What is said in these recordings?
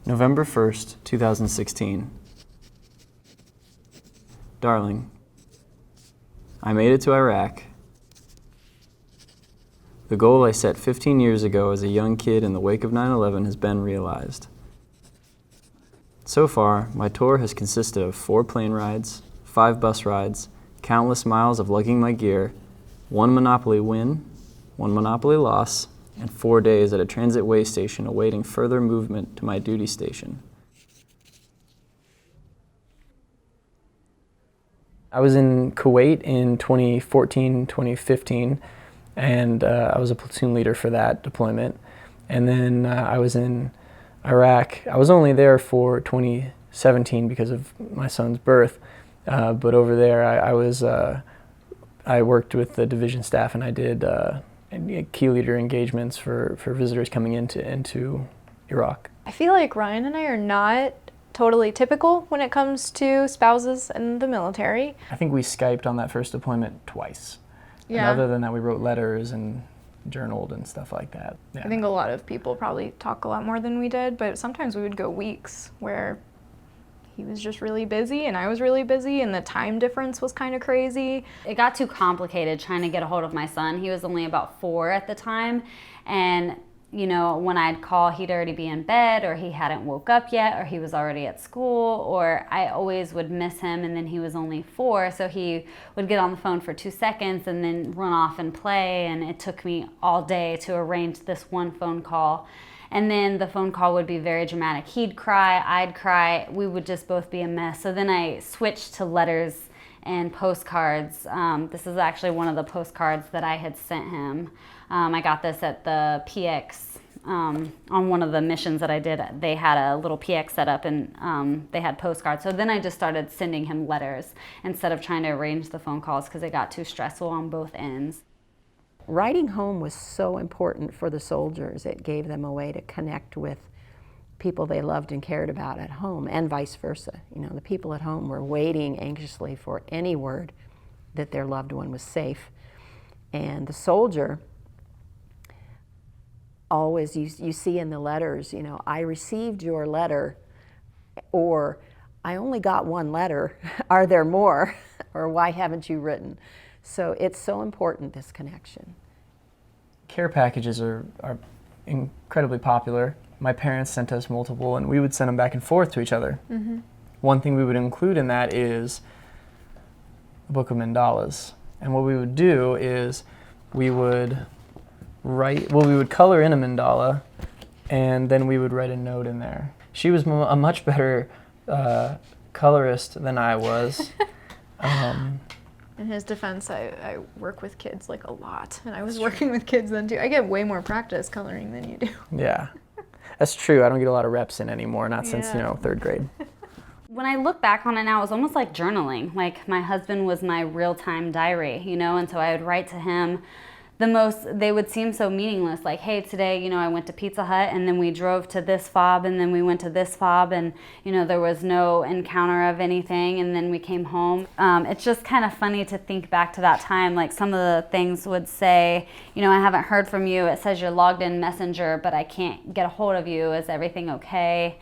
November 1st, 2016. Darling, I made it to Iraq. The goal I set 15 years ago as a young kid in the wake of 9/11 has been realized. So far, my tour has consisted of 4 plane rides, 5 bus rides, countless miles of lugging my gear, 1 Monopoly win, 1 Monopoly loss, and 4 days at a transit way station awaiting further movement to my duty station. I was in Kuwait in 2014, 2015, and I was a platoon leader for that deployment. And then I was in Iraq. I was only there for 2017 because of my son's birth, but over there I worked with the division staff, and I did key leader engagements for visitors coming into Iraq. I feel like Ryan and I are not totally typical when it comes to spouses in the military. I think we Skyped on that first deployment twice. Yeah. And other than that, we wrote letters and journaled and stuff like that. Yeah. I think a lot of people probably talk a lot more than we did, but sometimes we would go weeks where he was just really busy and I was really busy and the time difference was kind of crazy. It got too complicated trying to get a hold of my son. He was only about 4 at the time, and you know, when I'd call, he'd already be in bed, or he hadn't woke up yet, or he was already at school, or I always would miss him, and then he was only 4, so he would get on the phone for 2 seconds and then run off and play, and it took me all day to arrange this one phone call. And then the phone call would be very dramatic. He'd cry, I'd cry, we would just both be a mess. So then I switched to letters and postcards. This is actually one of the postcards that I had sent him. I got this at the PX on one of the missions that I did. They had a little PX set up, and they had postcards. So then I just started sending him letters instead of trying to arrange the phone calls because it got too stressful on both ends. Writing home was so important for the soldiers. It gave them a way to connect with people they loved and cared about at home, and vice versa. You know, the people at home were waiting anxiously for any word that their loved one was safe. And the soldier always, you see in the letters, you know, I received your letter, or I only got 1 letter, are there more, or why haven't you written? So it's so important, this connection. Care packages are incredibly popular. My parents sent us multiple, and we would send them back and forth to each other. Mm-hmm. One thing we would include in that is a book of mandalas. And what we would do is we would color in a mandala, and then we would write a note in there. She was a much better colorist than I was. In his defense, I work with kids like a lot, and I was working with kids then too. I get way more practice coloring than you do. Yeah, that's true. I don't get a lot of reps in anymore, not since, 3rd grade. When I look back on it now, it was almost like journaling. Like my husband was my real-time diary, you know, and so I would write to him they would seem so meaningless, like, hey, today, you know, I went to Pizza Hut, and then we drove to this fob, and then we went to this fob, and, you know, there was no encounter of anything, and then we came home. It's just kind of funny to think back to that time. Like, some of the things would say, you know, I haven't heard from you. It says you're logged in Messenger, but I can't get a hold of you. Is everything okay?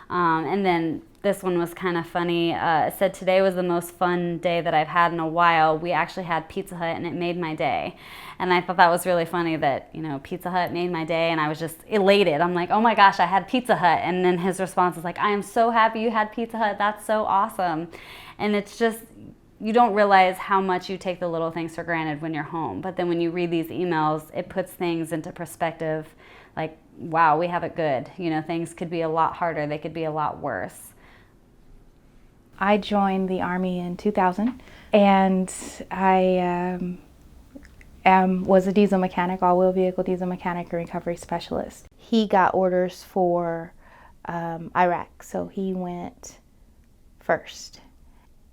And then this one was kind of funny. It said, today was the most fun day that I've had in a while. We actually had Pizza Hut, and it made my day. And I thought that was really funny that, you know, Pizza Hut made my day, and I was just elated. I'm like, oh my gosh, I had Pizza Hut. And then his response was like, I am so happy you had Pizza Hut. That's so awesome. And it's just, you don't realize how much you take the little things for granted when you're home. But then when you read these emails, it puts things into perspective. Like, wow, we have it good. You know, things could be a lot harder. They could be a lot worse. I joined the Army in 2000, and I was a diesel mechanic, all-wheel vehicle diesel mechanic and recovery specialist. He got orders for Iraq, so he went first.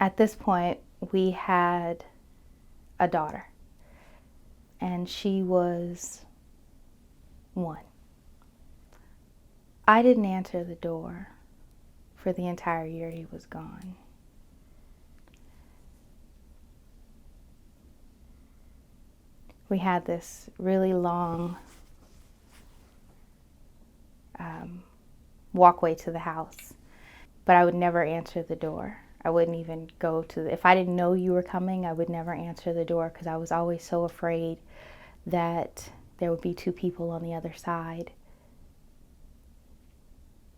At this point, we had a daughter, and she was 1. I didn't answer the door for the entire year he was gone. We had this really long walkway to the house. But I would never answer the door. I wouldn't even go to if I didn't know you were coming, I would never answer the door because I was always so afraid that there would be two people on the other side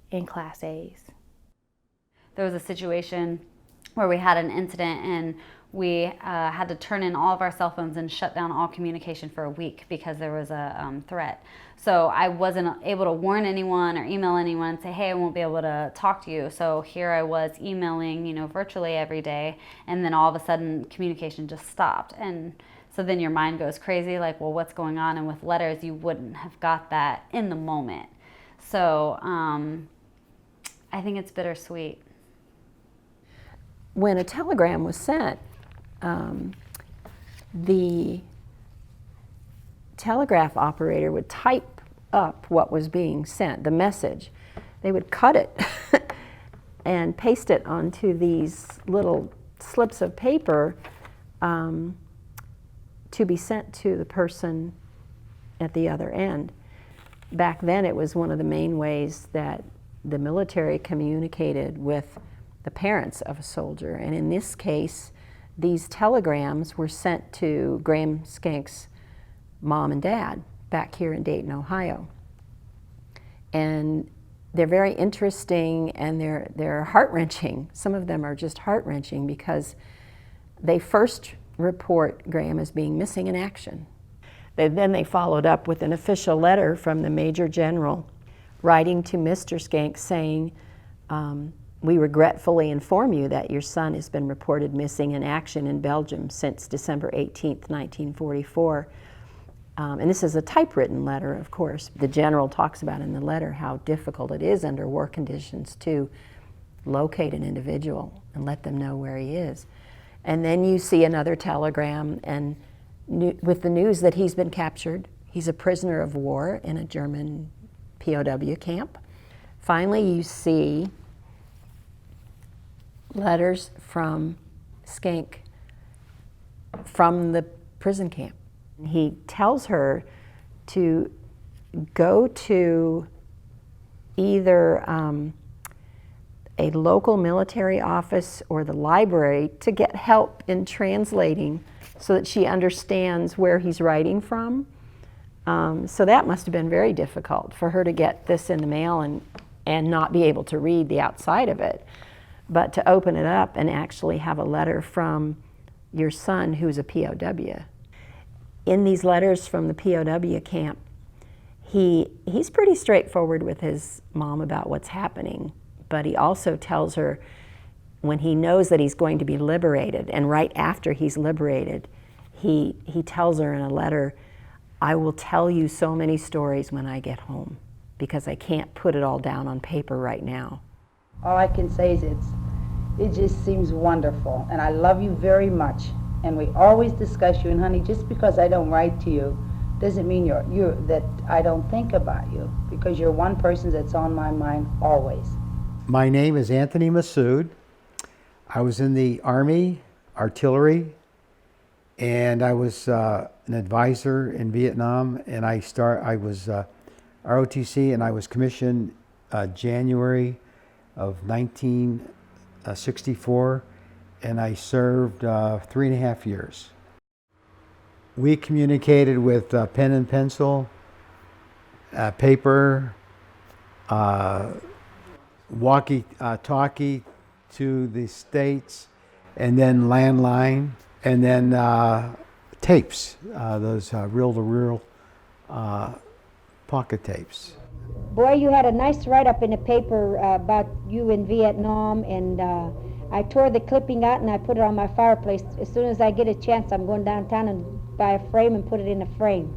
in Class A's. There was a situation where we had an incident and we had to turn in all of our cell phones and shut down all communication for a week because there was a threat. So I wasn't able to warn anyone or email anyone and say, hey, I won't be able to talk to you. So here I was emailing, virtually every day, and then all of a sudden communication just stopped. And so then your mind goes crazy, like, well, what's going on? And with letters, you wouldn't have got that in the moment. So I think it's bittersweet. When a telegram was sent, the telegraph operator would type up what was being sent, the message. They would cut it and paste it onto these little slips of paper to be sent to the person at the other end. Back then, it was one of the main ways that the military communicated with the parents of a soldier. And in this case, these telegrams were sent to Graham Skank's mom and dad back here in Dayton, Ohio. And they're very interesting and they're heart-wrenching. Some of them are just heart-wrenching because they first report Graham as being missing in action. Then they followed up with an official letter from the Major General writing to Mr. Skank saying, we regretfully inform you that your son has been reported missing in action in Belgium since December 18th, 1944. And this is a typewritten letter, of course. The general talks about in the letter how difficult it is under war conditions to locate an individual and let them know where he is. And then you see another telegram and with the news that he's been captured. He's a prisoner of war in a German POW camp. Finally, you see letters from Skank from the prison camp. He tells her to go to either a local military office or the library to get help in translating so that she understands where he's writing from. So that must have been very difficult for her to get this in the mail and not be able to read the outside of it, but to open it up and actually have a letter from your son who's a POW. In these letters from the POW camp, he's pretty straightforward with his mom about what's happening, but he also tells her when he knows that he's going to be liberated, and right after he's liberated, he tells her in a letter, I will tell you so many stories when I get home because I can't put it all down on paper right now. All I can say is it just seems wonderful, and I love you very much, and we always discuss you, and honey, just because I don't write to you doesn't mean that I don't think about you, because you're one person that's on my mind always. My name is Anthony Massoud. I was in the Army, artillery, and I was an advisor in Vietnam, and I was ROTC, and I was commissioned January of 1964, and I served 3.5 years. We communicated with pen and pencil, paper, walkie-talkie to the States, and then landline, and then tapes, those reel-to-reel pocket tapes. Boy, you had a nice write-up in the paper about you in Vietnam, and I tore the clipping out and I put it on my fireplace. As soon as I get a chance, I'm going downtown and buy a frame and put it in a frame.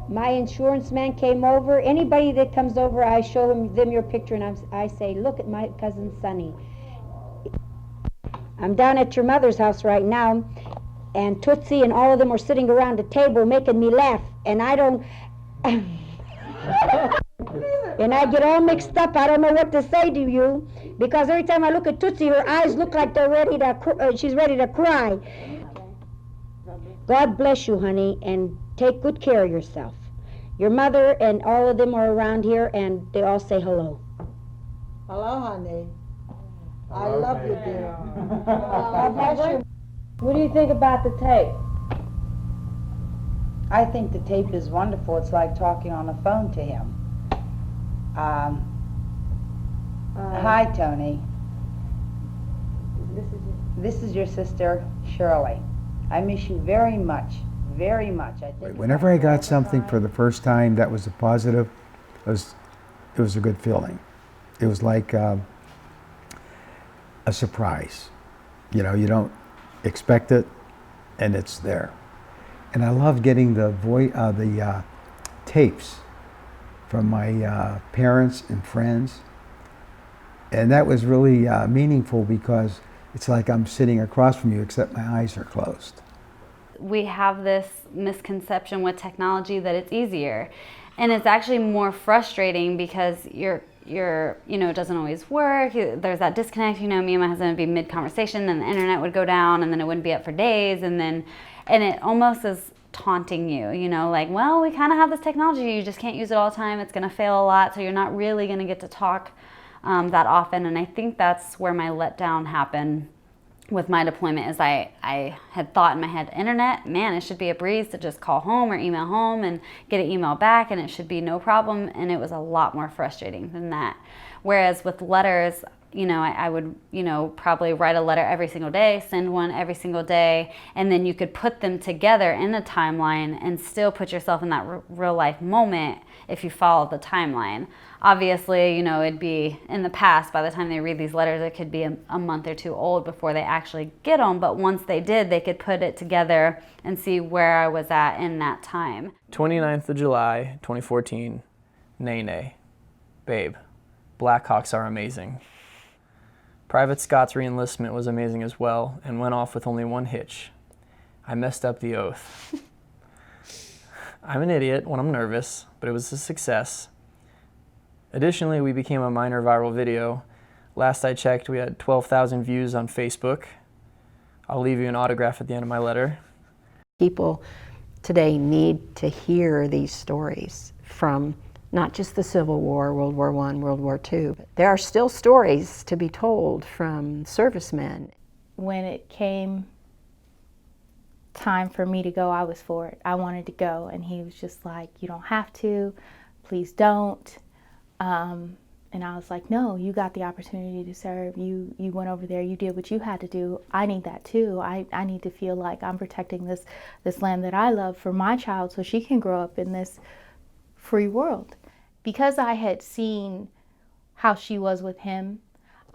My insurance man came over. Anybody that comes over, I show them your picture, and I say, look at my cousin Sonny. I'm down at your mother's house right now, and Tootsie and all of them are sitting around the table making me laugh, and I don't... and I get all mixed up. I don't know what to say to you, because every time I look at Tootsie, her eyes look like they're ready to, she's ready to cry. God bless you, honey, and take good care of yourself. Your mother and all of them are around here, and they all say hello. Hello, honey. I love you, dear. God bless you. What do you think about the tape? I think the tape is wonderful. It's like talking on the phone to him. Hi, Tony. This is your sister, Shirley. I miss you very much, very much. I think Whenever I got something for the first time that was a positive, it was a good feeling. It was like a surprise. You know, you don't expect it, and it's there. And I love getting the tapes from my parents and friends. And that was really meaningful because it's like I'm sitting across from you except my eyes are closed. We have this misconception with technology that it's easier. And it's actually more frustrating because it doesn't always work. There's that disconnect. Me and my husband would be mid-conversation and the internet would go down and then it wouldn't be up for days. And it almost is taunting you, like, well, we kind of have this technology. You just can't use it all the time. It's going to fail a lot. So you're not really going to get to talk that often. And I think that's where my letdown happened with my deployment is I had thought in my head, internet, man, it should be a breeze to just call home or email home and get an email back and it should be no problem. And it was a lot more frustrating than that. Whereas with letters, I would, probably write a letter every single day, send one every single day, and then you could put them together in a timeline and still put yourself in that real life moment if you follow the timeline. Obviously, it'd be in the past, by the time they read these letters, it could be a month or two old before they actually get them, but once they did, they could put it together and see where I was at in that time. 29th of July, 2014, Nene. Babe, Blackhawks are amazing. Private Scott's re-enlistment was amazing as well and went off with only one hitch. I messed up the oath. I'm an idiot when I'm nervous, but it was a success. Additionally, we became a minor viral video. Last I checked, we had 12,000 views on Facebook. I'll leave you an autograph at the end of my letter. People today need to hear these stories from not just the Civil War, World War I, World War II. There are still stories to be told from servicemen. When it came time for me to go, I was for it. I wanted to go, and he was just like, you don't have to, please don't. And I was like, no, you got the opportunity to serve. You went over there, you did what you had to do. I need that too. I need to feel like I'm protecting this land that I love for my child so she can grow up in this free world. Because I had seen how she was with him,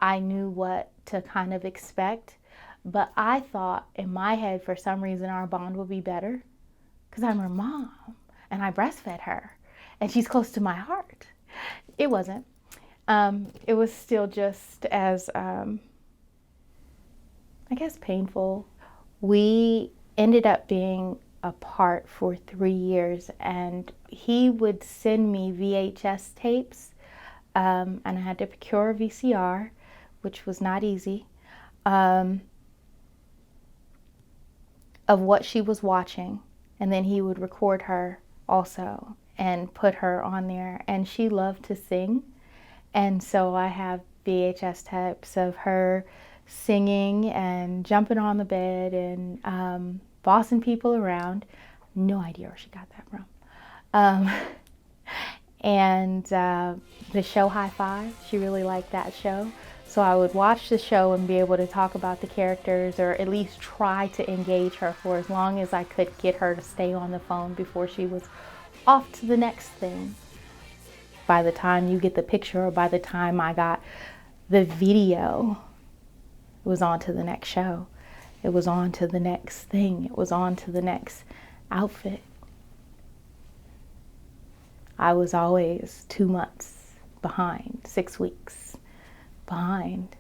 I knew what to kind of expect. But I thought in my head, for some reason, our bond would be better because I'm her mom and I breastfed her and she's close to my heart. It wasn't. It was still just as, I guess, painful. We ended up being apart for 3 years, and he would send me VHS tapes, and I had to procure a VCR, which was not easy, of what she was watching, and then he would record her also and put her on there. And she loved to sing, and so I have VHS tapes of her singing and jumping on the bed and bossing people around. No idea where she got that from. And the show High Five, she really liked that show. So I would watch the show and be able to talk about the characters, or at least try to engage her for as long as I could get her to stay on the phone before she was off to the next thing. By the time you get the picture, or by the time I got the video, it was on to the next show. It was on to the next thing. It was on to the next outfit. I was always 2 months behind, 6 weeks behind.